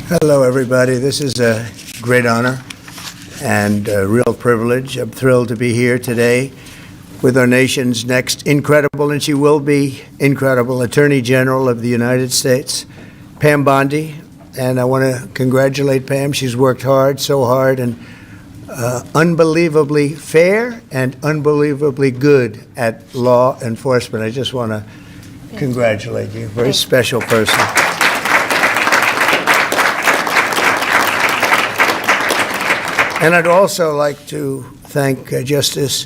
Hello, everybody. This is a great honor and a real privilege. I'm thrilled to be here today with our nation's next incredible, and she will be incredible, Attorney General of the United States, Pam Bondi. And I want to congratulate Pam. She's worked hard, so hard, and unbelievably fair and unbelievably good at law enforcement. I just want to congratulate you. Very special person. And I'd also like to thank Justice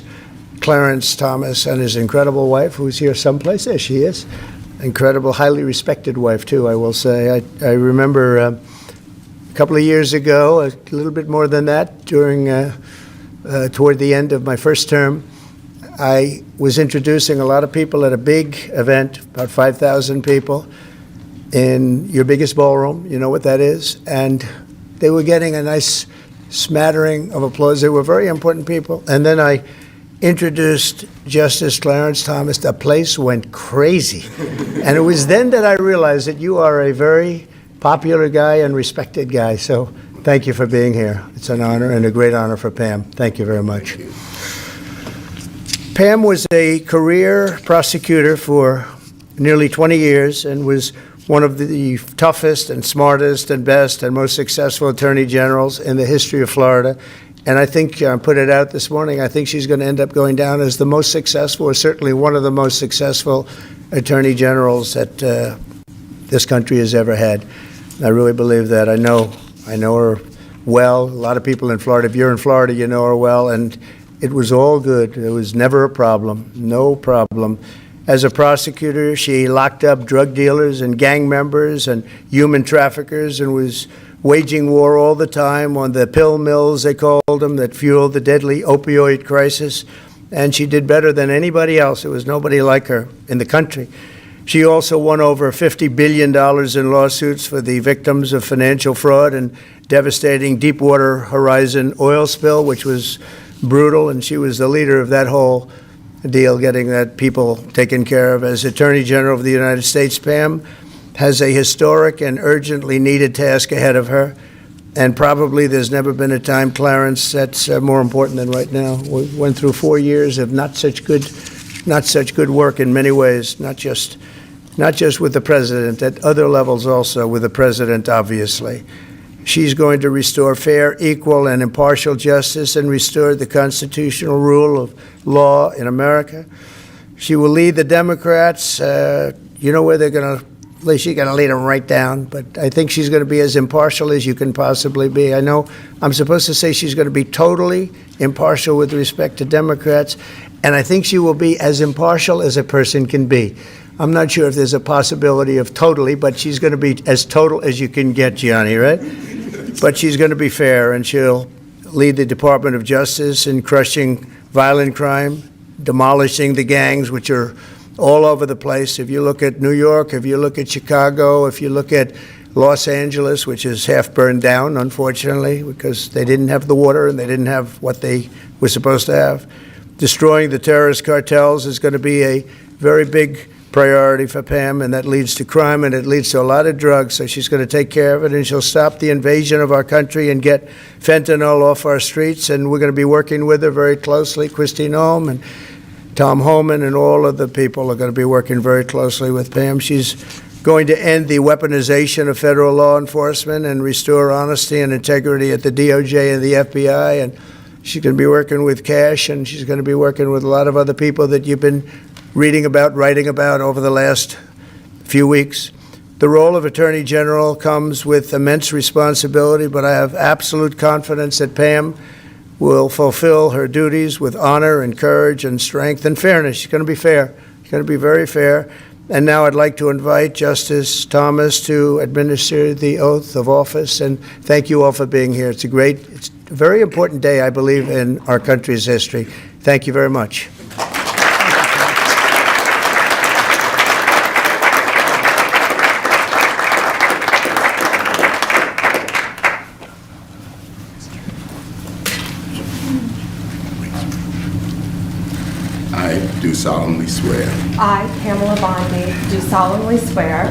Clarence Thomas and his incredible wife, who's here someplace. There she is. Incredible, highly respected wife, too, I will say. I remember a couple of years ago, a little bit more than that, toward the end of my first term, I was introducing a lot of people at a big event, about 5,000 people, in your biggest ballroom. You know what that is? And they were getting a nice smattering of applause. They were very important people. And then I introduced Justice Clarence Thomas. The place went crazy. And it was then that I realized that you are a very popular guy and respected guy. So thank you for being here. It's an honor and a great honor for Pam. Thank you very much. Pam was a career prosecutor for nearly 20 years and was one of the toughest and smartest and best and most successful attorney generals in the history of Florida. And I think, I put it out this morning, I think she's going to end up going down as the most successful, or certainly one of the most successful attorney generals that this country has ever had. I really believe that. I know her well. A lot of people in Florida, if you're in Florida, you know her well. And it was all good. There was never a problem, no problem. As a prosecutor, she locked up drug dealers and gang members and human traffickers and was waging war all the time on the pill mills, they called them, that fueled the deadly opioid crisis. And she did better than anybody else. There was nobody like her in the country. She also won over $50 billion in lawsuits for the victims of financial fraud and devastating Deepwater Horizon oil spill, which was brutal, and she was the leader of that whole deal, getting that people taken care of. As Attorney General of the United States, Pam has a historic and urgently needed task ahead of her, and probably there's never been a time, Clarence, that's more important than right now. We went through 4 years of not such good work in many ways, not just with the president, at other levels also with the president, obviously. She's going to restore fair, equal, and impartial justice and restore the constitutional rule of law in America. She will lead the Democrats. You know where they're going to, at least she's going to lead them right down. But I think she's going to be as impartial as you can possibly be. I know I'm supposed to say she's going to be totally impartial with respect to Democrats. And I think she will be as impartial as a person can be. I'm not sure if there's a possibility of totally, but she's going to be as total as you can get, Gianni, right? But she's going to be fair, and she'll lead the Department of Justice in crushing violent crime, demolishing the gangs, which are all over the place. If you look at New York, if you look at Chicago, if you look at Los Angeles, which is half burned down, unfortunately, because they didn't have the water and they didn't have what they were supposed to have. Destroying the terrorist cartels is going to be a very big priority for Pam, and that leads to crime and it leads to a lot of drugs, so she's going to take care of it, and she'll stop the invasion of our country and get fentanyl off our streets, and we're going to be working with her very closely. Christine Holm and Tom Homan and all of the people are going to be working very closely with Pam. She's going to end the weaponization of federal law enforcement and restore honesty and integrity at the DOJ and the FBI, and she's going to be working with Cash, and she's going to be working with a lot of other people that you've been reading about, writing about over the last few weeks. The role of Attorney General comes with immense responsibility, but I have absolute confidence that Pam will fulfill her duties with honor and courage and strength and fairness. She's going to be fair. She's going to be very fair. And now I'd like to invite Justice Thomas to administer the oath of office, and thank you all for being here. It's a very important day, I believe, in our country's history. Thank you very much. I do solemnly swear I, Pamela Bondi, do solemnly swear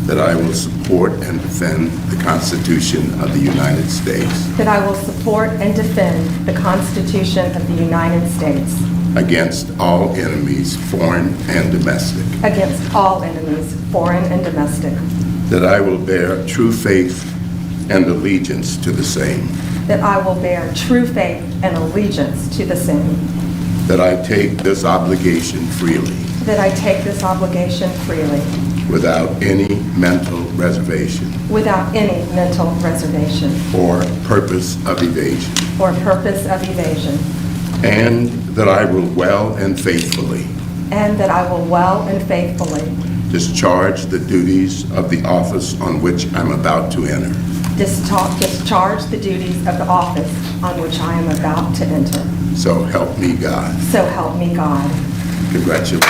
that I will support and defend the Constitution of the United States that I will support and defend the Constitution of the United States against all enemies, foreign and domestic, against all enemies, foreign and domestic, that I will bear true faith and allegiance to the same, that I will bear true faith and allegiance to the same, that I take this obligation freely that I take this obligation freely without any mental reservation without any mental reservation or purpose of evasion, or purpose of evasion, and that I will well and faithfully and that I will well and faithfully discharge the duties of the office on which I'm about to enter. discharge the duties of the office on which I am about to enter. So help me God. So help me God. Congratulations.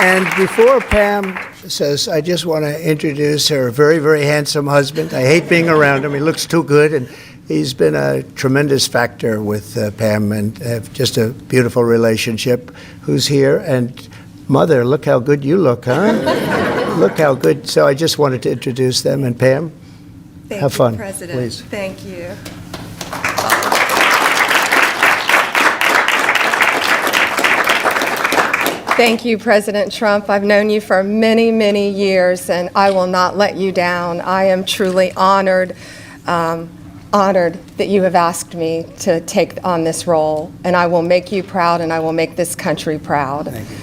And before Pam says, I just want to introduce her very, very handsome husband. I hate being around him. He looks too good, and he's been a tremendous factor with Pam and just a beautiful relationship. Who's here? And Mother, look how good you look, huh? Look how good. So I just wanted to introduce them. And Pam, have fun, President. please. Thank you. Thank you, President Trump. I've known you for many, many years, and I will not let you down. I am truly honored that you have asked me to take on this role, and I will make you proud, and I will make this country proud. Thank you.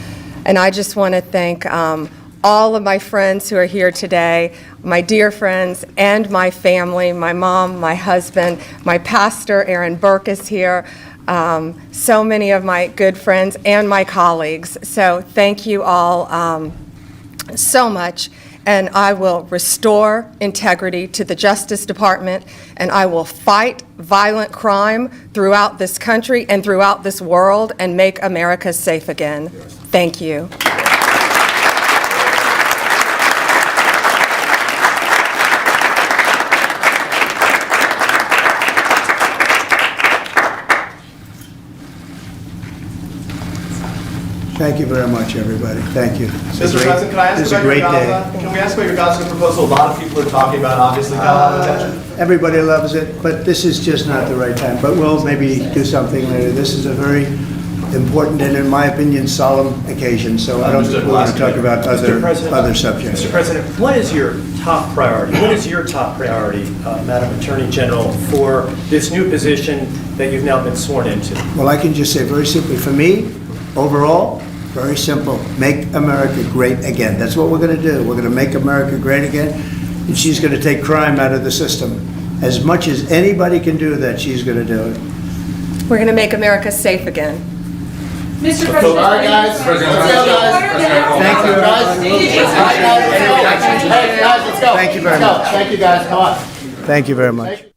And I just want to thank all of my friends who are here today, my dear friends and my family, my mom, my husband, my pastor, Aaron Burke, is here. So many of my good friends and my colleagues. So thank you all so much. And I will restore integrity to the Justice Department, and I will fight violent crime throughout this country and throughout this world and make America safe again. Thank you. Thank you very much, everybody. Thank you. Mr. President, can I ask about your Gaza? Can we ask about your Gaza proposal? A lot of people are talking about, obviously, got a lot of attention. Everybody loves it, but this is just not the right time. But we'll maybe do something later. This is a very important and, in my opinion, solemn occasion. So I don't think we want to talk about other subjects. Mr. President, what is your top priority? What is your top priority, Madam Attorney General, for this new position that you've now been sworn into? Well, I can just say very simply, for me, overall, very simple. Make America great again. That's what we're going to do. We're going to make America great again, and she's going to take crime out of the system. As much as anybody can do that, she's going to do it. We're going to make America safe again. Mr. President. All right, guys. Let's go, guys. Thank you, guys. Hey, guys, let's go. Thank you very much. Thank you, guys. Come on. Thank you very much.